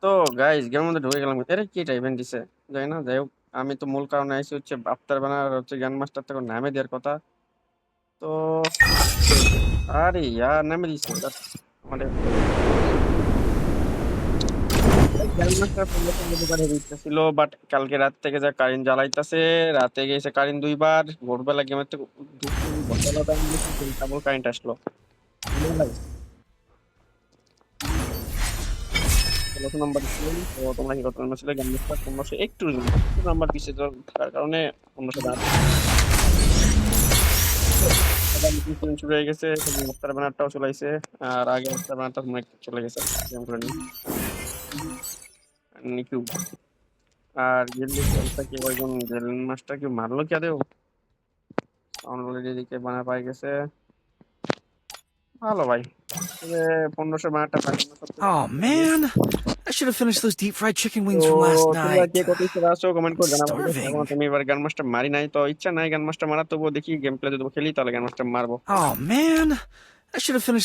তো গাইস গেমের মধ্যে ঢুকে গেলাম। আরে কি এটা ইভেন্ট দিছে? যাই না, যাই হোক। আমি তো মূল কারণে আইছি হচ্ছে আফতার বানার হচ্ছে গ্র্যান্ড মাস্টার থেকে নামে দেওয়ার কথা। তো আরে ইয়ার নামে দিছে আমাদের গ্র্যান্ড মাস্টার 1500 মতো করে দিতে ছিল, বাট কালকে রাত থেকে যা কারেন্ট জ্বালাইতাছে, রাতে গেছে কারেন্ট দুইবার, ভোরবেলা গেমের থেকে ঢুকছি, ভোরবেলা টাইম দিচ্ছি, তারপর কারেন্ট আসলো। ভাই 1600 নাম্বার ছিলেন, তো তোমরা কি কত নাম্বার ছিল? গ্র্যান্ড মাস্টার 1500 একটু নাম্বার পিছিয়ে থাকার কারণে 1500 আবার নতুন সিজন শুরু হয়ে গেছে, আফতার ব্যানারটাও চলে আইছে। আর আগে আফতার ব্যানারটা মনে হয় চলে গেছে, গেম করে নিকিউ। আর গিল্ড অবস্থা কি, কয়জন জেল মাস্টার কি মারলো কি আদেও? অলরেডি এদিকে বানা পাই গেছে। ভালো ভাই, তবে 1500 বানারটা পাই না সবচেয়ে Oh man, I should have finished those deep fried chicken তো wings from last তোমরা কে night. কত ইচ্ছা আছো কমেন্ট I'm করে জানাবো, ঠিক আছে? এখন starving. তুমি এবার গান মাস্টার মারি নাই, তো ইচ্ছা নাই গান মাস্টার মারা, তবুও দেখি গেম প্লে যদি খেলি তাহলে গান মাস্টার মারবো। Oh man, I should have finished